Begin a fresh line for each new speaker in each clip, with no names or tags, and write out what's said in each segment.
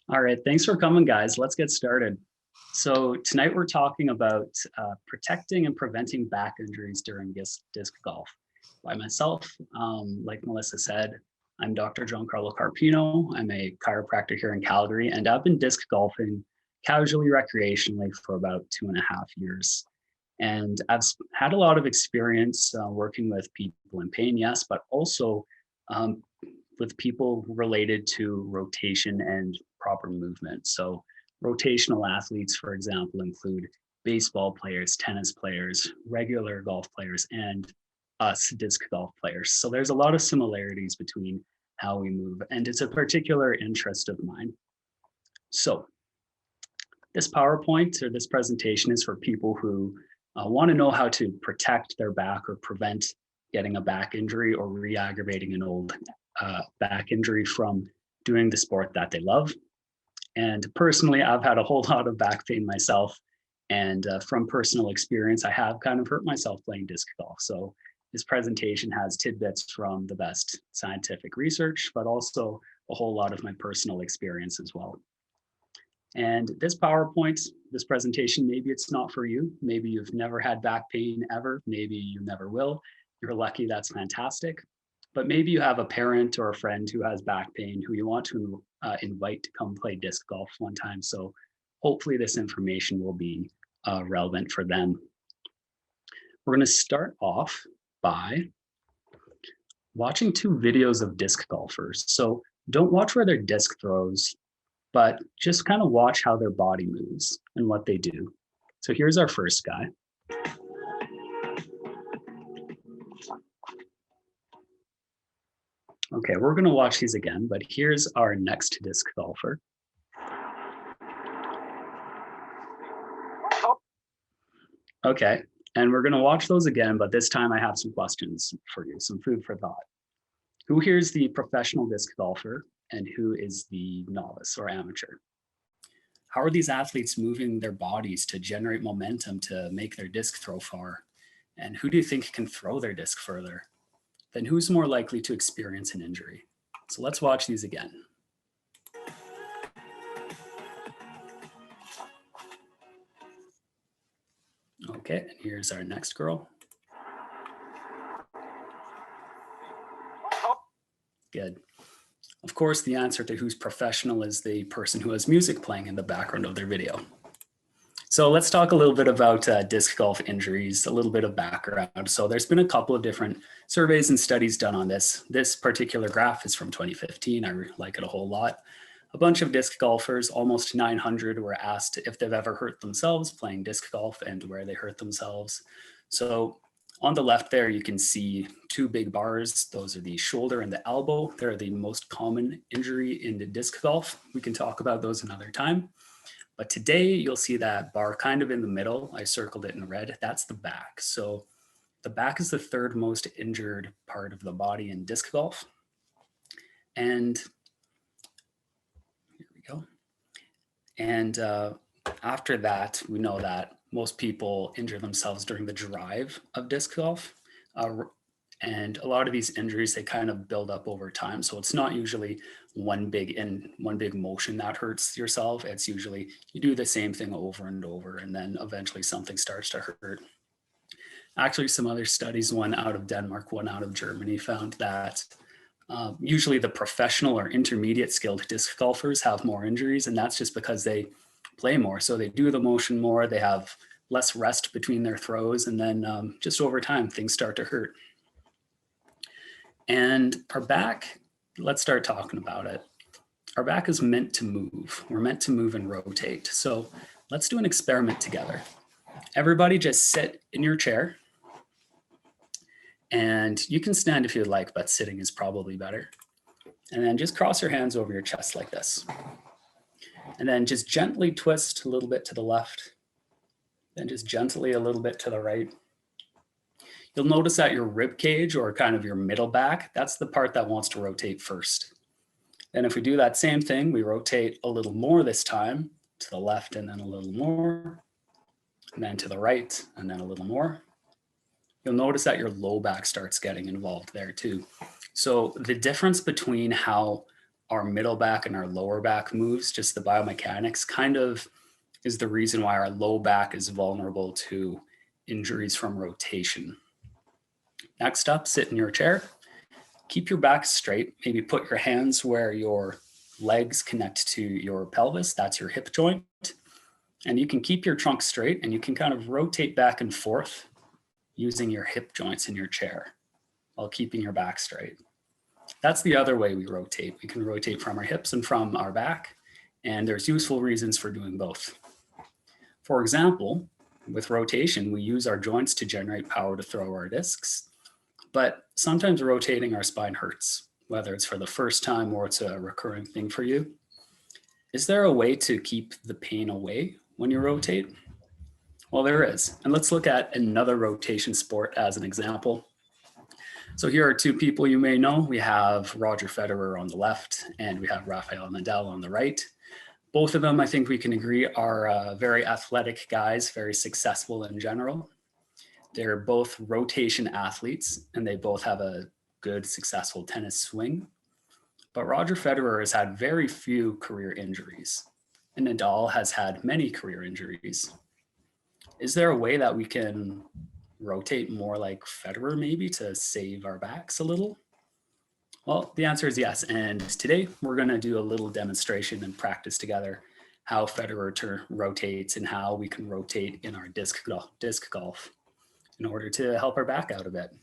All right, thanks for coming, guys. Let's get started. So tonight we're talking about protecting and preventing back injuries during disc golf. By myself, like Melissa said, I'm Dr. Giancarlo Carpino. I'm a chiropractor here in Calgary, and I've been disc golfing casually, recreationally for about 2.5 years. And had a lot of experience working with people in pain, yes, but also um, with people related to rotation and proper movement. So rotational athletes, for example, include baseball players, tennis players, regular golf players, and us disc golf players. So there's a lot of similarities between how we move, and it's a particular interest of mine. So this PowerPoint or this presentation is for people who want to know how to protect their back or prevent getting a back injury or re-aggravating an old back injury from doing the sport that they love. And personally, I've had a whole lot of back pain myself. And from personal experience, I have kind of hurt myself playing disc golf. So this presentation has tidbits from the best scientific research, but also a whole lot of my personal experience as well. And this PowerPoint, this presentation, maybe it's not for you. Maybe you've never had back pain ever. Maybe you never will. You're lucky, that's fantastic. But maybe you have a parent or a friend who has back pain who you want to invite to come play disc golf one time. So hopefully this information will be relevant for them. We're going to start off by watching 2 videos of disc golfers. So don't watch where their disc throws, but just kind of watch how their body moves and what they do. So here's our first guy. Okay, we're going to watch these again, but here's our next disc golfer. Okay, and we're going to watch those again, but this time I have some questions for you, some food for thought. Who here is the professional disc golfer and who is the novice or amateur? How are these athletes moving their bodies to generate momentum to make their disc throw far? And who do you think can throw their disc further? Then who's more likely to experience an injury? So let's watch these again. Okay, and here's our next girl. Good. Of course, the answer to who's professional is the person who has music playing in the background of their video. So let's talk a little bit about disc golf injuries, a little bit of background. So there's been a couple of different surveys and studies done on this. This particular graph is from 2015. I like it a whole lot. A bunch of disc golfers, almost 900, were asked if they've ever hurt themselves playing disc golf and where they hurt themselves. So on the left there, you can see 2 big bars. Those are the shoulder and the elbow. They're the most common injury in the disc golf. We can talk about those another time. But today you'll see that bar kind of in the middle. I circled it in red. That's the back. So the back is the 3rd most injured part of the body in disc golf. And here we go. And after that, we know that most people injure themselves during the drive of disc golf. And a lot of these injuries, they kind of build up over time. So it's not usually one big motion that hurts yourself. It's usually you do the same thing over and over, and then eventually something starts to hurt. Actually, some other studies, one out of Denmark, one out of Germany, found that usually the professional or intermediate skilled disc golfers have more injuries, and that's just because they play more. So they do the motion more, they have less rest between their throws, and then just over time, things start to hurt. And our back, let's start talking about it. Our back is meant to move. We're meant to move and rotate. So let's do an experiment together. Everybody just sit in your chair. And you can stand if you'd like, but sitting is probably better. And then just cross your hands over your chest like this. And then just gently twist a little bit to the left. Then just gently a little bit to the right. You'll notice that your rib cage, or kind of your middle back, that's the part that wants to rotate first. Then if we do that same thing, we rotate a little more this time, to the left and then a little more, and then to the right and then a little more. You'll notice that your low back starts getting involved there too. So the difference between how our middle back and our lower back moves, just the biomechanics, kind of is the reason why our low back is vulnerable to injuries from rotation. Next up, sit in your chair. Keep your back straight. Maybe put your hands where your legs connect to your pelvis. That's your hip joint. And you can keep your trunk straight and you can kind of rotate back and forth using your hip joints in your chair while keeping your back straight. That's the other way we rotate. We can rotate from our hips and from our back, and there's useful reasons for doing both. For example, with rotation, we use our joints to generate power to throw our discs, but sometimes rotating our spine hurts, whether it's for the first time or it's a recurring thing for you. Is there a way to keep the pain away when you rotate? Well, there is. And let's look at another rotation sport as an example. So here are two people you may know. We have Roger Federer on the left and we have Rafael Nadal on the right. Both of them, I think we can agree, are very athletic guys, very successful in general. They're both rotation athletes and they both have a good, successful tennis swing. But Roger Federer has had very few career injuries and Nadal has had many career injuries. Is there a way that we can rotate more like Federer maybe to save our backs a little? Well, the answer is yes. And today we're going to do a little demonstration and practice together how Federer rotates and how we can rotate in our disc golf in order to help our back out a bit.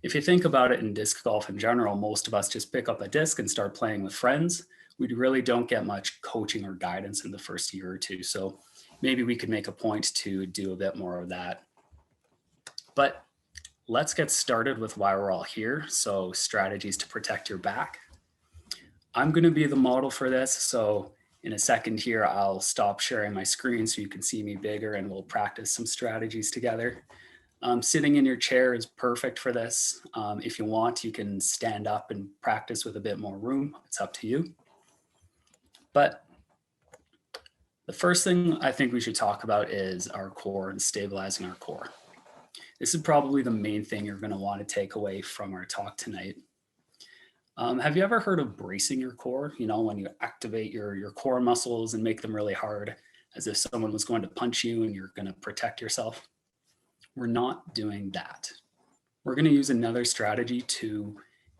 If you think about it in disc golf in general, most of us just pick up a disc and start playing with friends. We really don't get much coaching or guidance in the first year or two. So maybe we could make a point to do a bit more of that. But let's get started with why we're all here. So strategies to protect your back. I'm going to be the model for this. So in a second here, I'll stop sharing my screen so you can see me bigger and we'll practice some strategies together. Sitting in your chair is perfect for this. If you want, you can stand up and practice with a bit more room. It's up to you. But the first thing I think we should talk about is our core and stabilizing our core. This is probably the main thing you're going to want to take away from our talk tonight. Have you ever heard of bracing your core? You know, when you activate your core muscles and make them really hard, as if someone was going to punch you and you're going to protect yourself. We're not doing that. We're going to use another strategy to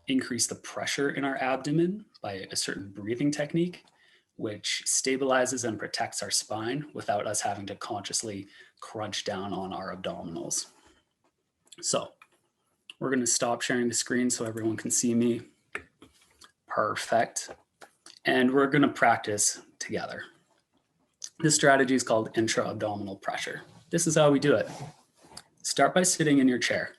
increase the pressure in our abdomen by a certain breathing technique, which stabilizes and protects our spine without us having to consciously crunch down on our abdominals. So we're going to stop sharing the screen so everyone can see me. Perfect. And we're going to practice together. This strategy is called intra-abdominal pressure. This is how we do it. Start by sitting in your chair.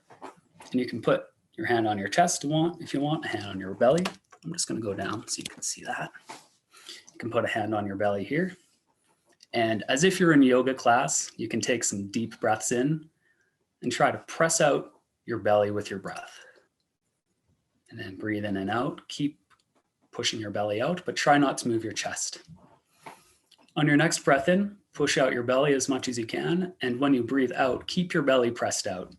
And you can put your hand on your chest if you want, a hand on your belly. I'm just going to go down so you can see that. You can put a hand on your belly here. And as if you're in yoga class, you can take some deep breaths in and try to press out your belly with your breath. And then breathe in and out. Keep pushing your belly out, but try not to move your chest. On your next breath in, push out your belly as much as you can. And when you breathe out, keep your belly pressed out.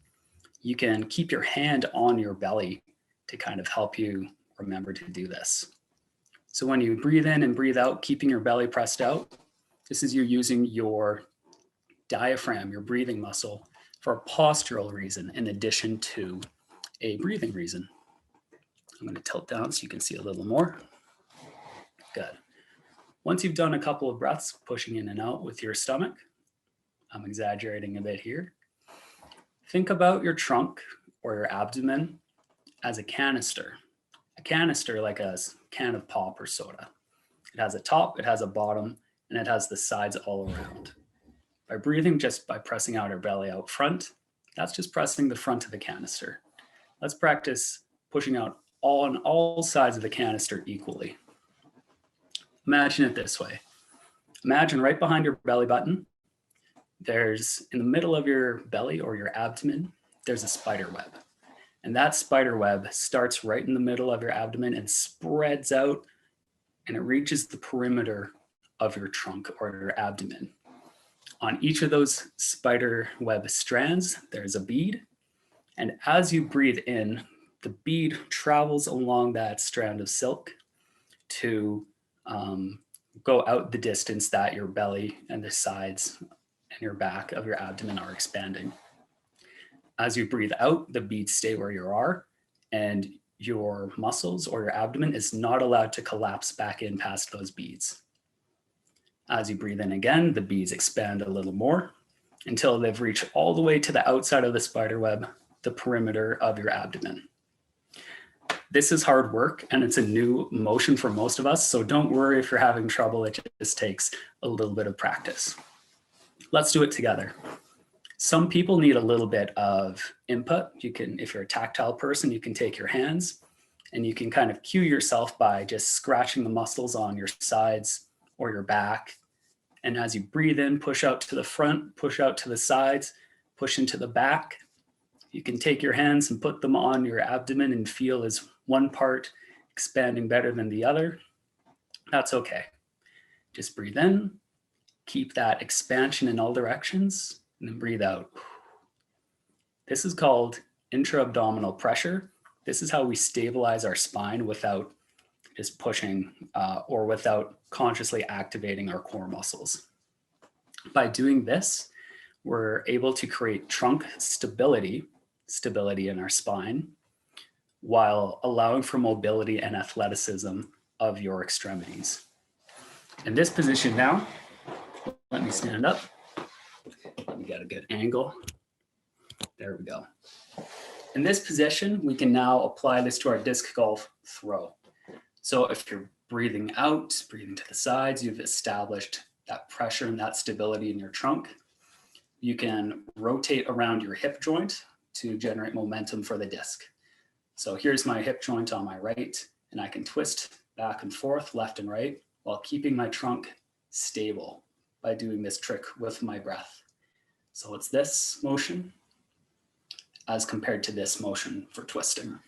You can keep your hand on your belly to kind of help you remember to do this. So when you breathe in and breathe out, keeping your belly pressed out, this is you using your diaphragm, your breathing muscle, for a postural reason in addition to a breathing reason. I'm going to tilt down so you can see a little more. Good. Once you've done a couple of breaths, pushing in and out with your stomach, I'm exaggerating a bit here. Think about your trunk or your abdomen as a canister like a can of pop or soda. It has a top, it has a bottom, and it has the sides all around. By breathing, just by pressing out our belly out front, that's just pressing the front of the canister. Let's practice pushing out on all sides of the canister equally. Imagine it this way. Imagine right behind your belly button, there's in the middle of your belly or your abdomen, there's a spider web. And that spider web starts right in the middle of your abdomen and spreads out and it reaches the perimeter of your trunk or your abdomen. On each of those spider web strands, there's a bead. And as you breathe in, the bead travels along that strand of silk to go out the distance that your belly and the sides and your back of your abdomen are expanding. As you breathe out, the beads stay where you are, and your muscles or your abdomen is not allowed to collapse back in past those beads. As you breathe in again, the beads expand a little more until they've reached all the way to the outside of the spider web, the perimeter of your abdomen. This is hard work and it's a new motion for most of us, so don't worry if you're having trouble, it just takes a little bit of practice. Let's do it together. Some people need a little bit of input. You can, if you're a tactile person, you can take your hands and you can kind of cue yourself by just scratching the muscles on your sides or your back. And as you breathe in, push out to the front, push out to the sides, push into the back. You can take your hands and put them on your abdomen and feel as one part expanding better than the other. That's okay. Just breathe in, keep that expansion in all directions, and then breathe out. This is called intra-abdominal pressure. This is how we stabilize our spine without just pushing or without consciously activating our core muscles. By doing this, we're able to create trunk stability in our spine, while allowing for mobility and athleticism of your extremities. In this position now, let me stand up. Let me get a good angle. There we go. In this position, we can now apply this to our disc golf throw. So if you're breathing out, breathing to the sides, you've established that pressure and that stability in your trunk. You can rotate around your hip joint to generate momentum for the disc. So here's my hip joint on my right, and I can twist back and forth, left and right, while keeping my trunk stable by doing this trick with my breath. So it's this motion as compared to this motion for twisting.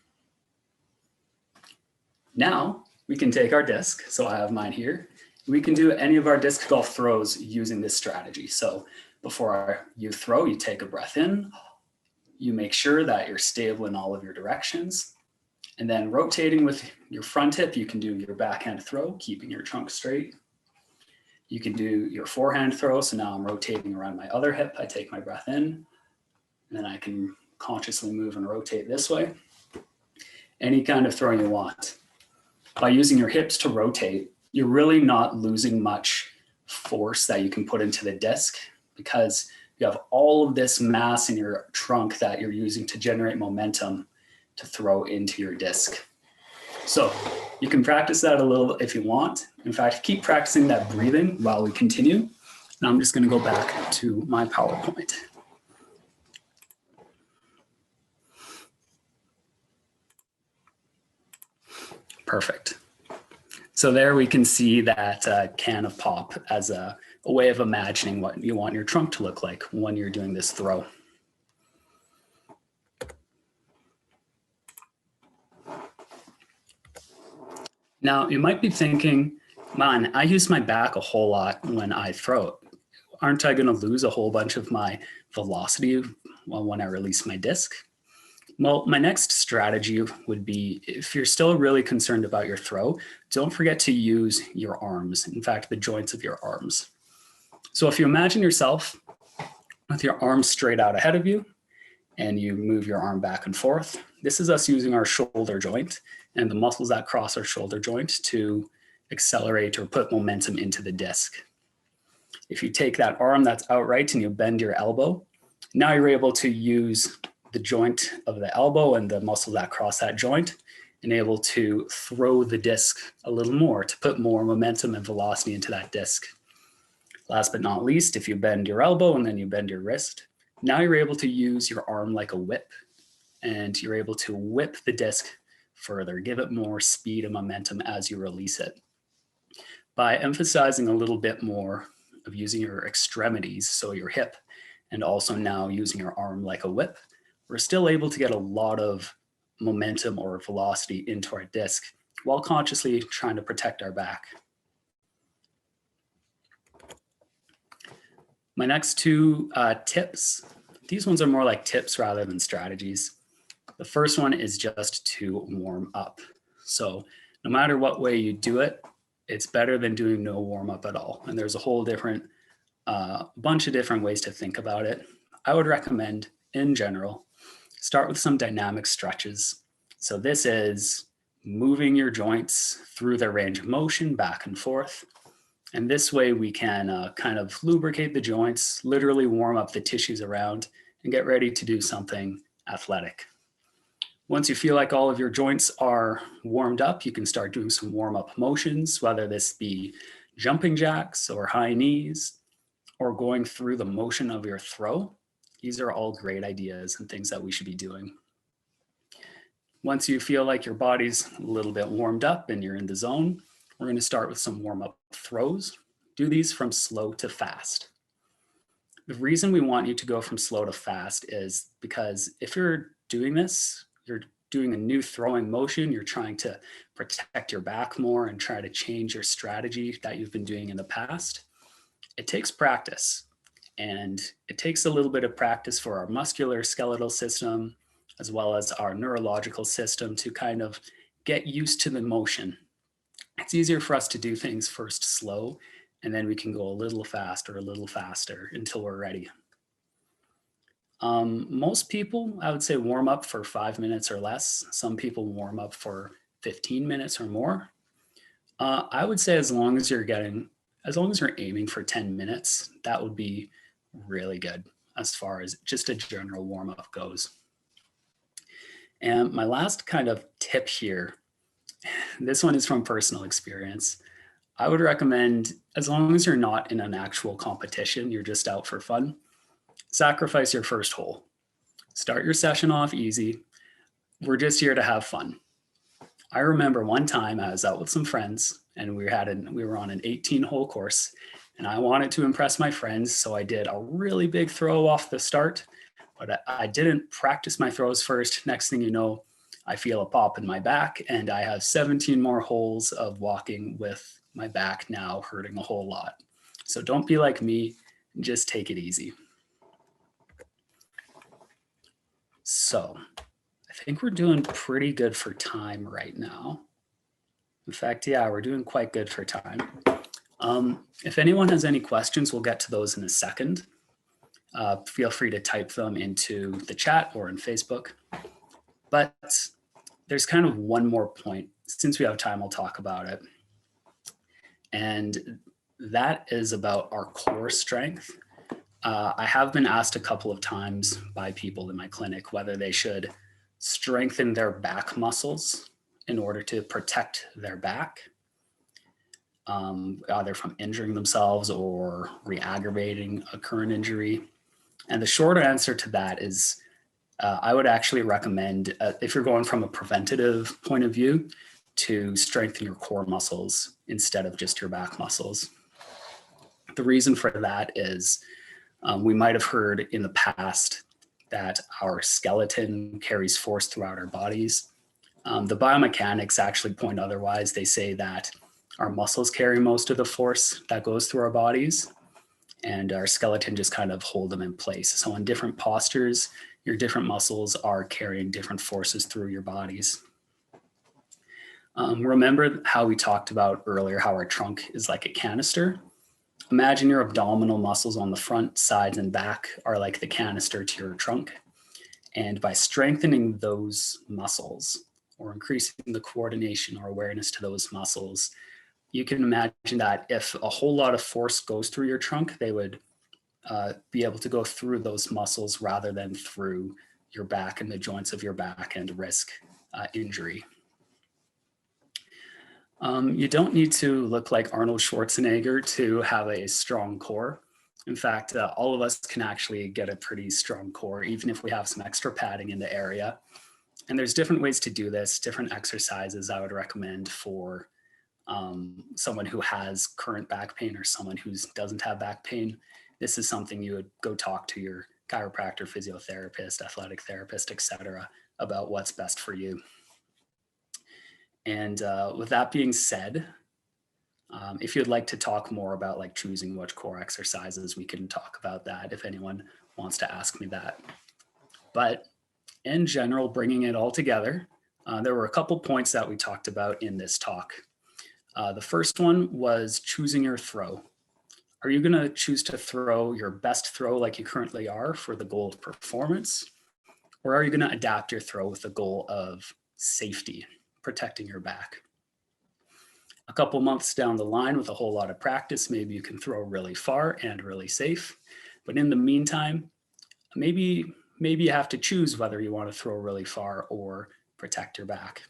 Now we can take our disc. So I have mine here. We can do any of our disc golf throws using this strategy. So before you throw, you take a breath in, you make sure that you're stable in all of your directions. And then rotating with your front hip, you can do your backhand throw, keeping your trunk straight. You can do your forehand throw. So now I'm rotating around my other hip. I take my breath in, and then I can consciously move and rotate this way. Any kind of throw you want. By using your hips to rotate, you're really not losing much force that you can put into the disc, because you have all of this mass in your trunk that you're using to generate momentum to throw into your disc. So you can practice that a little if you want. In fact, keep practicing that breathing while we continue. And I'm just going to go back to my PowerPoint. Perfect. So there we can see that can of pop as a way of imagining what you want your trunk to look like when you're doing this throw. Now you might be thinking, man, I use my back a whole lot when I throw. Aren't I going to lose a whole bunch of my velocity when I release my disc? Well, my next strategy would be, if you're still really concerned about your throw, don't forget to use your arms. In fact, the joints of your arms. So if you imagine yourself with your arms straight out ahead of you and you move your arm back and forth, this is us using our shoulder joint and the muscles that cross our shoulder joint to accelerate or put momentum into the disc. If you take that arm that's outright and you bend your elbow, now you're able to use the joint of the elbow and the muscle that cross that joint, and able to throw the disc a little more to put more momentum and velocity into that disc. Last but not least, if you bend your elbow and then you bend your wrist, now you're able to use your arm like a whip, and you're able to whip the disc further, give it more speed and momentum as you release it. By emphasizing a little bit more of using your extremities, so your hip, and also now using your arm like a whip, we're still able to get a lot of momentum or velocity into our disc while consciously trying to protect our back. My next two tips, these ones are more like tips rather than strategies. The first one is just to warm up. So no matter what way you do it, it's better than doing no warm up at all. And there's a whole different bunch of different ways to think about it. I would recommend, in general, start with some dynamic stretches. So this is moving your joints through their range of motion back and forth. And this way we can kind of lubricate the joints, literally warm up the tissues around, and get ready to do something athletic. Once you feel like all of your joints are warmed up, you can start doing some warm-up motions, whether this be jumping jacks or high knees, or going through the motion of your throw. These are all great ideas and things that we should be doing. Once you feel like your body's a little bit warmed up and you're in the zone, we're going to start with some warm-up throws. Do these from slow to fast. The reason we want you to go from slow to fast is because if you're doing this, you're doing a new throwing motion, you're trying to protect your back more and try to change your strategy that you've been doing in the past. It takes practice, and it takes a little bit of practice for our muscular skeletal system, as well as our neurological system, to kind of get used to the motion. It's easier for us to do things first slow, and then we can go a little faster until we're ready. Most people, I would say, warm up for 5 minutes or less. Some people warm up for 15 minutes or more. I would say as long as you're aiming for 10 minutes, that would be really good as far as just a general warm up goes. And my last kind of tip here, this one is from personal experience. I would recommend, as long as you're not in an actual competition, you're just out for fun, sacrifice your first hole. Start your session off easy. We're just here to have fun. I remember one time I was out with some friends and we were on an 18-hole course, and I wanted to impress my friends, so I did a really big throw off the start, but I didn't practice my throws first. Next thing you know, I feel a pop in my back, and I have 17 more holes of walking with my back now hurting a whole lot. So don't be like me, just take it easy. So I think we're doing pretty good for time right now. In fact, yeah, we're doing quite good for time. If anyone has any questions, we'll get to those in a second. Feel free to type them into the chat or in Facebook. But there's kind of one more point. Since we have time, I'll talk about it. And that is about our core strength. I have been asked a couple of times by people in my clinic whether they should strengthen their back muscles in order to protect their back, either from injuring themselves or re-aggravating a current injury. And the short answer to that is I would actually recommend, if you're going from a preventative point of view, to strengthen your core muscles instead of just your back muscles. The reason for that is we might have heard in the past that our skeleton carries force throughout our bodies. The biomechanics actually point otherwise. They say that our muscles carry most of the force that goes through our bodies, and our skeleton just kind of hold them in place. So in different postures, your different muscles are carrying different forces through your bodies. Remember how we talked about earlier how our trunk is like a canister? Imagine your abdominal muscles on the front, sides, and back are like the canister to your trunk. And by strengthening those muscles or increasing the coordination or awareness to those muscles, you can imagine that if a whole lot of force goes through your trunk, they would be able to go through those muscles rather than through your back and the joints of your back and risk injury. You don't need to look like Arnold Schwarzenegger to have a strong core. In fact, all of us can actually get a pretty strong core, even if we have some extra padding in the area. And there's different ways to do this, different exercises I would recommend for someone who has current back pain or someone who doesn't have back pain. This is something you would go talk to your chiropractor, physiotherapist, athletic therapist, etc., about what's best for you. And with that being said, if you'd like to talk more about like choosing which core exercises, we can talk about that if anyone wants to ask me that. But in general, bringing it all together, There were a couple points that we talked about in this talk. The first one was choosing your throw. Are you going to choose to throw your best throw like you currently are for the goal of performance? Or are you going to adapt your throw with the goal of safety, protecting your back? A couple months down the line with a whole lot of practice, maybe you can throw really far and really safe. But in the meantime, maybe you have to choose whether you want to throw really far or protect your back.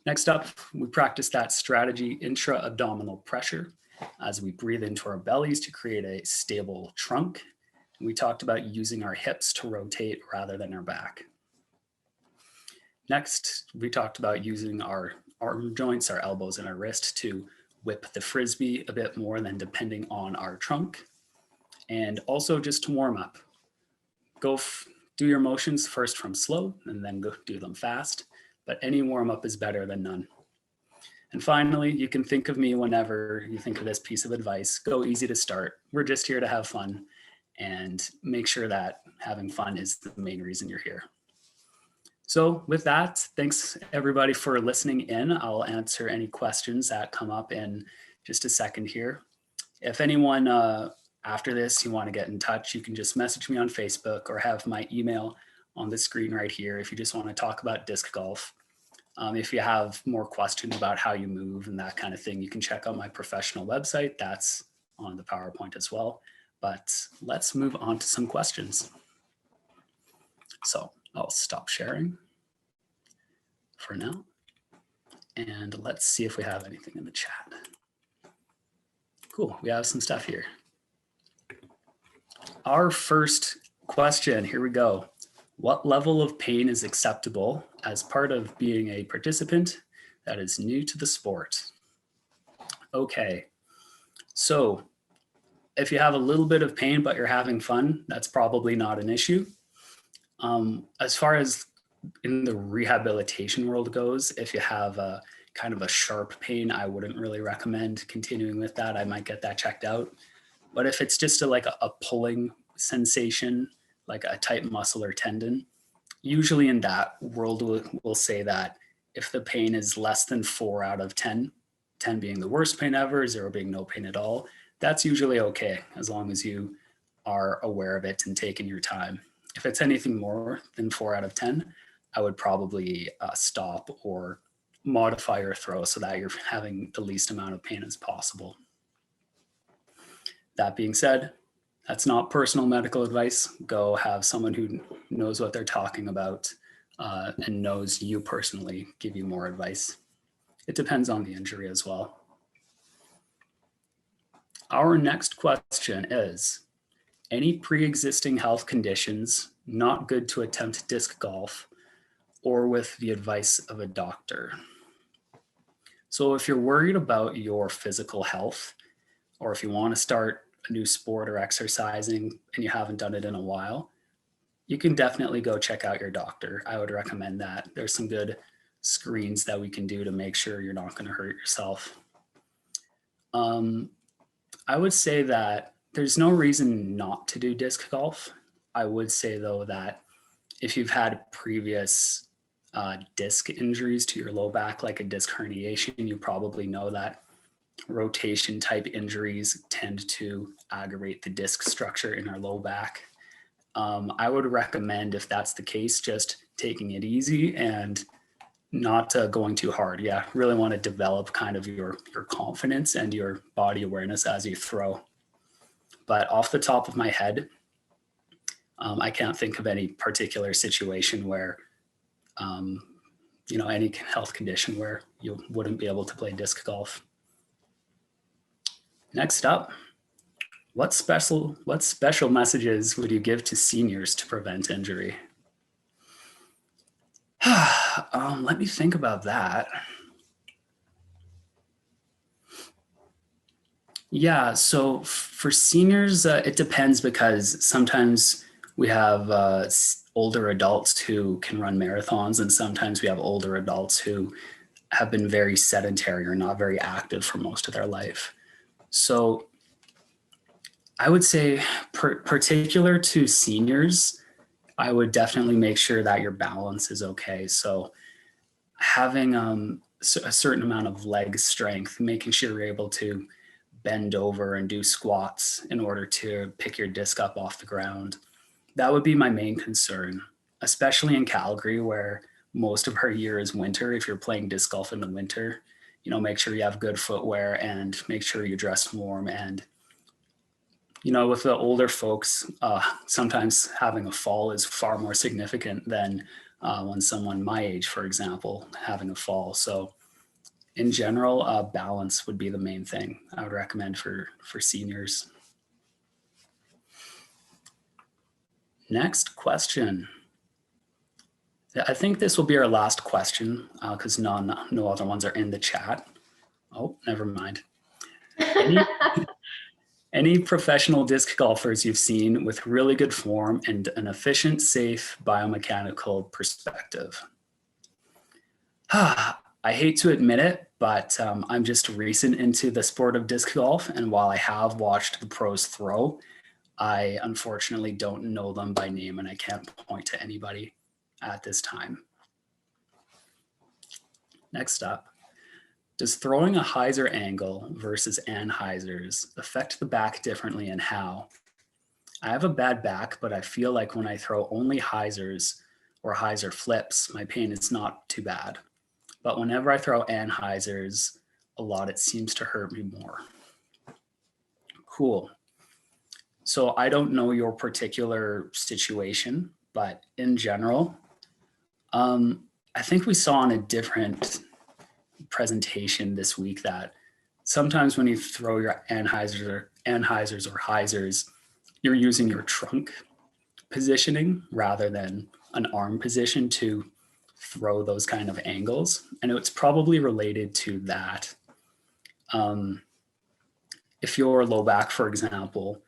Next up, we practice that strategy, intra-abdominal pressure, as we breathe into our bellies to create a stable trunk. We talked about using our hips to rotate rather than our back. Next, we talked about using our arm joints, our elbows and our wrist to whip the Frisbee a bit more than depending on our trunk. And also just to warm up, do your motions first from slow and then go do them fast, but any warm up is better than none. And finally, you can think of me whenever you think of this piece of advice. Go easy to start. We're just here to have fun and make sure that having fun is the main reason you're here. So with that, thanks everybody for listening in. I'll answer any questions that come up in just a second here. If anyone after this you want to get in touch, you can just message me on Facebook or have my email on the screen right here if you just want to talk about disc golf. If you have more questions about how you move and that kind of thing, you can check out my professional website. That's on the PowerPoint as well. But let's move on to some questions. So I'll stop sharing for now. And let's see if we have anything in the chat. Cool, we have some stuff here. Our first question, here we go. What level of pain is acceptable as part of being a participant that is new to the sport? Okay, so if you have a little bit of pain but you're having fun, that's probably not an issue. As far as in the rehabilitation world goes, if you have a kind of a sharp pain, I wouldn't really recommend continuing with that. I might get that checked out. But if it's just like a pulling sensation, like a tight muscle or tendon, usually in that world we'll say that if the pain is less than 4 out of 10, 10 being the worst pain ever, 0 being no pain at all, that's usually okay, as long as you are aware of it and taking your time. If it's anything more than 4 out of 10, I would probably stop or modify your throw so that you're having the least amount of pain as possible. That being said, that's not personal medical advice. Go have someone who knows what they're talking about and knows you personally, give you more advice. It depends on the injury as well. Our next question is, any pre-existing health conditions not good to attempt disc golf or with the advice of a doctor? So if you're worried about your physical health, or if you want to start a new sport or exercising and you haven't done it in a while, you can definitely go check out your doctor. I would recommend that. There's some good screens that we can do to make sure you're not going to hurt yourself. I would say that there's no reason not to do disc golf. I would say though that if you've had previous disc injuries to your low back, like a disc herniation, you probably know that rotation type injuries tend to aggravate the disc structure in our low back. I would recommend, if that's the case, just taking it easy and not going too hard. Yeah, really want to develop kind of your confidence and your body awareness as you throw. But off the top of my head, I can't think of any particular situation where, any health condition where you wouldn't be able to play disc golf. Next up, what special messages would you give to seniors to prevent injury? Let me think about that. Yeah, so for seniors, it depends, because sometimes we have older adults who can run marathons, and sometimes we have older adults who have been very sedentary or not very active for most of their life. So I would say particular to seniors, I would definitely make sure that your balance is okay. So having a certain amount of leg strength, making sure you're able to bend over and do squats in order to pick your disc up off the ground. That would be my main concern, especially in Calgary where most of our year is winter. If you're playing disc golf in the winter, make sure you have good footwear and make sure you dress warm. And, with the older folks, sometimes having a fall is far more significant than when someone my age, for example, having a fall. So in general, balance would be the main thing I would recommend for seniors. Next question. I think this will be our last question because no other ones are in the chat. Oh, never mind. Any professional disc golfers you've seen with really good form and an efficient, safe biomechanical perspective? I hate to admit it, but I'm just recent into the sport of disc golf. And while I have watched the pros throw, I unfortunately don't know them by name and I can't point to anybody at this time. Next up, does throwing a hyzer angle versus anhyzers affect the back differently and how? I have a bad back, but I feel like when I throw only hyzers or hyzer flips, my pain is not too bad. But whenever I throw anhyzers a lot, it seems to hurt me more. Cool. So I don't know your particular situation, but in general, I think we saw in a different presentation this week that sometimes when you throw your anhyzers or hyzers, you're using your trunk positioning rather than an arm position to throw those kind of angles. And it's probably related to that. If your low back, for example,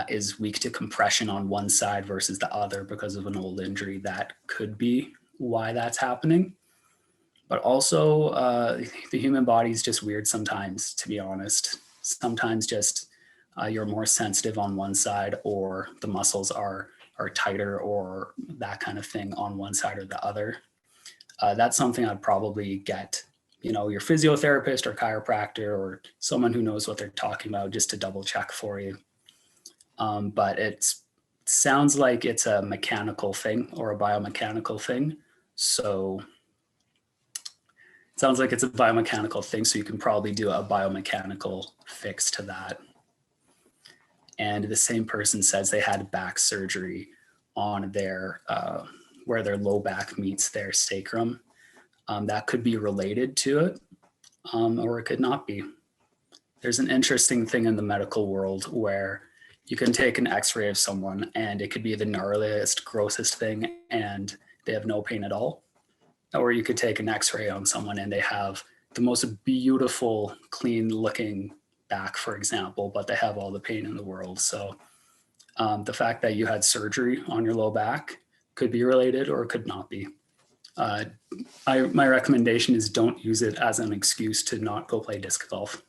is weak to compression on one side versus the other because of an old injury, that could be why that's happening. But also the human body is just weird sometimes, to be honest. Sometimes just you're more sensitive on one side or the muscles are tighter or that kind of thing on one side or the other. That's something I'd probably get, your physiotherapist or chiropractor or someone who knows what they're talking about just to double check for you. But it sounds like it's a mechanical thing or a biomechanical thing. So it sounds like it's a biomechanical thing. So you can probably do a biomechanical fix to that. And the same person says they had back surgery on their, where their low back meets their sacrum. That could be related to it, or it could not be. There's an interesting thing in the medical world where you can take an x-ray of someone and it could be the gnarliest, grossest thing and they have no pain at all. Or you could take an x-ray on someone and they have the most beautiful, clean looking back, for example, but they have all the pain in the world. So the fact that you had surgery on your low back could be related or it could not be. My recommendation is don't use it as an excuse to not go play disc golf.